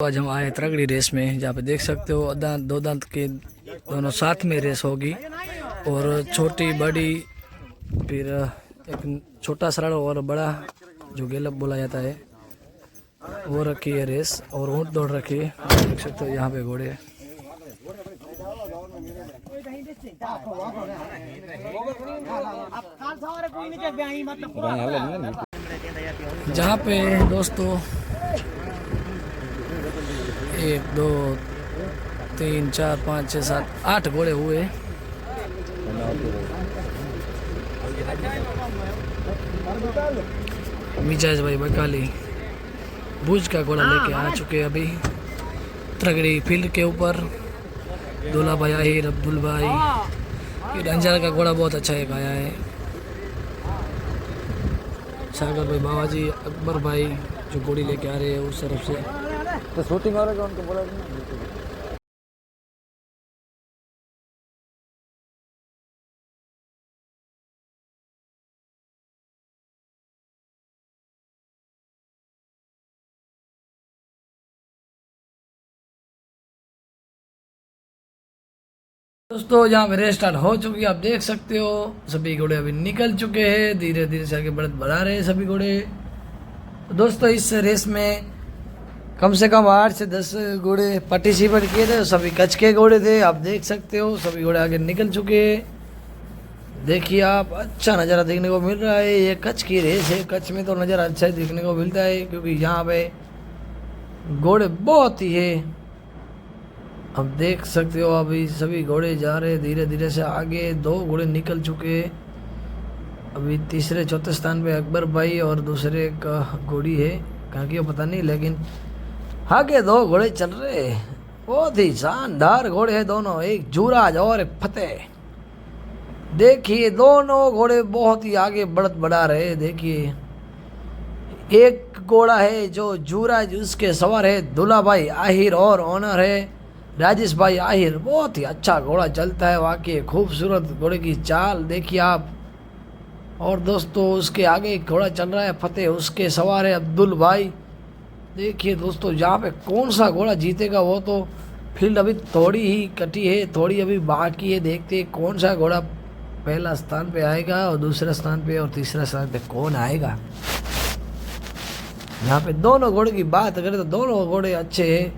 आज हम आए तगड़ी रेस में, जहाँ पे देख सकते हो दो दांत के दोनों साथ में रेस होगी और छोटी बड़ी, फिर एक छोटा सरल और बड़ा जो गेलप बोला जाता है वो रखी है रेस, और ऊँट दौड़ रखी है। आप देख सकते हो यहाँ पे घोड़े। जहाँ पे दोस्तों 1 2 3 4 5 6 7 8 घोड़े हुए। मिजाज भाई बकाली भुज का घोड़ा लेके आ चुके अभी तगड़ी फील्ड के ऊपर। दूल्हा भाई आहिर, अब्दुल भाई, ये डंजर का घोड़ा बहुत अच्छा एक आया है। सागर भाई, बाबाजी, अकबर भाई जो घोड़ी लेके आ रहे हैं उस तरफ से। तो शूटिंग वाले का उनको बोला दोस्तों यहाँ पे रेस स्टार्ट हो चुकी है। आप देख सकते हो सभी घोड़े अभी निकल चुके हैं, धीरे धीरे से आगे बढ़त बढ़ा रहे हैं सभी घोड़े। दोस्तों इस रेस में कम से कम 8 से 10 घोड़े पार्टिसिपेट किए थे, सभी कच्छ के घोड़े थे। आप देख सकते हो सभी घोड़े आगे निकल चुके हैं। देखिए आप, अच्छा नज़ारा देखने को मिल रहा है। ये कच्छ की रेस है, कच्छ में तो नज़ारा अच्छा ही देखने को मिलता है क्योंकि यहाँ पे घोड़े बहुत ही है। अब देख सकते हो अभी सभी घोड़े जा रहे हैं धीरे धीरे से आगे। 2 घोड़े निकल चुके हैं, अभी तीसरे चौथे स्थान पे अकबर भाई और दूसरे का घोड़ी है, कहाँ की पता नहीं, लेकिन आगे 2 घोड़े चल रहे हैं। बहुत ही शानदार घोड़े हैं दोनों, एक जुराज और एक फतेह। देखिए दोनों घोड़े बहुत ही आगे बढ़त बढ़ा रहे हैं। देखिए एक घोड़ा है जो जुराज, उसके सवार है दूल्हा भाई आहिर और ऑनर है राजेश भाई आहिर। बहुत ही अच्छा घोड़ा चलता है, वाकई खूबसूरत घोड़े की चाल देखिए आप। और दोस्तों उसके आगे एक घोड़ा चल रहा है फतेह, उसके सवार है अब्दुल भाई। देखिए दोस्तों यहाँ पे कौन सा घोड़ा जीतेगा वो तो फील्ड अभी थोड़ी ही कटी है, थोड़ी अभी बाकी है। देखते हैं कौन सा घोड़ा पहला स्थान पे आएगा और दूसरा स्थान पे और तीसरा स्थान पे कौन आएगा। यहाँ पे दोनों घोड़े की बात करें तो दोनों घोड़े अच्छे हैं,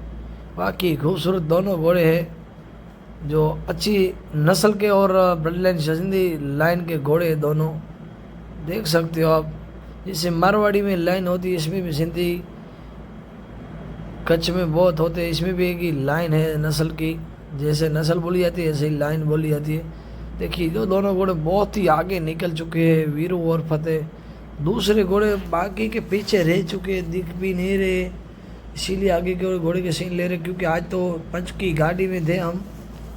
बाकी खूबसूरत दोनों घोड़े हैं जो अच्छी नस्ल के और ब्लड लाइन सिंधी लाइन के घोड़े हैं दोनों। देख सकते हो आप, जैसे मारवाड़ी में लाइन होती है इसमें भी सिंधी कच्छ में बहुत होते हैं, इसमें भी एक ही लाइन है नस्ल की। जैसे नस्ल बोली जाती है ऐसे ही लाइन बोली जाती है। देखिए जो दोनों घोड़े बहुत ही आगे निकल चुके हैं, वीरू और फतेह। दूसरे घोड़े बाकी के पीछे रह चुके, दिख भी नहीं रहे, इसीलिए आगे के घोड़े के सीन ले रहे क्योंकि आज तो पंच की गाड़ी में थे हम,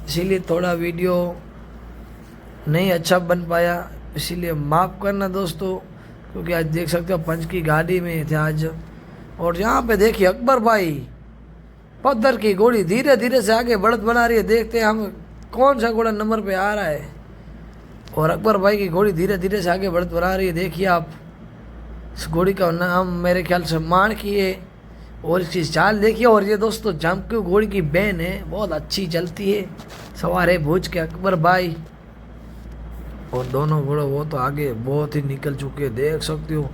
इसीलिए थोड़ा वीडियो नहीं अच्छा बन पाया, इसीलिए माफ़ करना दोस्तों। क्योंकि आज देख सकते हो पंच की गाड़ी में थे आज। और यहाँ पे देखिए अकबर भाई पत्थर की घोड़ी धीरे धीरे से आगे बढ़त बना रही है। देखते हैं हम कौन सा घोड़ा नंबर पे आ रहा है। और अकबर भाई की घोड़ी धीरे धीरे से आगे बढ़त बना रही है। देखिए आप, इस घोड़ी का नाम मेरे ख्याल से मान की है और इसकी चाल देखिए। और ये दोस्तों जमकू घोड़ी की बहन है, बहुत अच्छी चलती है, सवार है भुज के अकबर भाई। और दोनों घोड़े वो तो आगे बहुत ही निकल चुके, देख सकते हो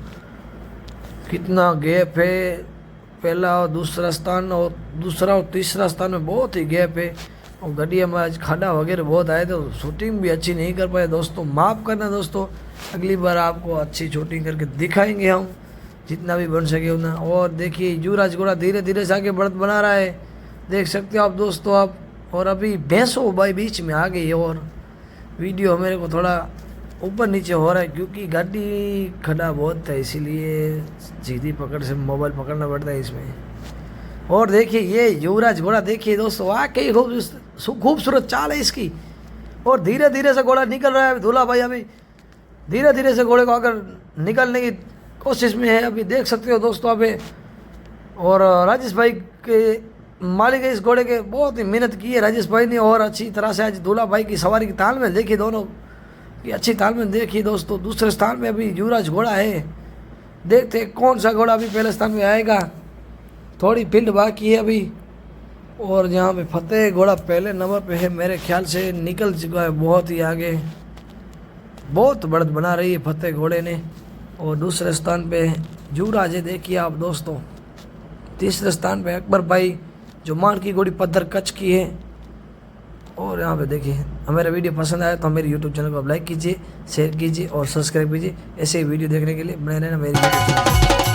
कितना गैप है। पहला और दूसरा स्थान और दूसरा और तीसरा स्थान में बहुत ही गैप है। और गड्डिया में आज खाड़ा वगैरह बहुत आए तो शूटिंग भी अच्छी नहीं कर पाए दोस्तों, माफ़ करना दोस्तों। अगली बार आपको अच्छी शूटिंग करके दिखाएंगे हम जितना भी बन सके उतना। और देखिए युवराज घोड़ा धीरे धीरे से आगे बढ़त बना रहा है, देख सकते हो आप दोस्तों आप। और अभी भैंसों भाई बीच में आ गई है और वीडियो मेरे को थोड़ा ऊपर नीचे हो रहा है क्योंकि गाड़ी खड़ा बहुत था, इसीलिए सीधी पकड़ से मोबाइल पकड़ना पड़ता है इसमें। और देखिए ये युवराज घोड़ा देखिए दोस्तों, वाकई खूबसूरत चाल है इसकी। और धीरे धीरे से घोड़ा निकल रहा है। दूल्हा भाई अभी धीरे धीरे से घोड़े को अगर निकलने की कोशिश में है, अभी देख सकते हो दोस्तों अभी। और राजेश भाई के मालिक इस घोड़े के बहुत ही मेहनत की है राजेश भाई ने, और अच्छी तरह से आज दूल्हा भाई की सवारी की तालमेल देखिए, दोनों की अच्छी तालमेल देखिए दोस्तों। दूसरे स्थान में अभी युवराज घोड़ा है, देखते हैं कौन सा घोड़ा अभी पहले स्थान में आएगा। थोड़ी फील्ड बाकी है अभी। और यहाँ पे फतेह घोड़ा पहले नंबर पे है, मेरे ख्याल से निकल चुका है बहुत ही आगे। बहुत बढ़त बना रही है फतेह घोड़े ने। और दूसरे स्थान पे युवराज है, देखिए आप दोस्तों। तीसरे स्थान पे अकबर भाई जो मार की घोड़ी पत्थर कच्छ की है। और यहाँ पे देखिए, हमारा वीडियो पसंद आया तो मेरे यूट्यूब चैनल को आप लाइक कीजिए, शेयर कीजिए और सब्सक्राइब कीजिए। ऐसे ही वीडियो देखने के लिए बने रहना मेरे यूट्यूब चैनल।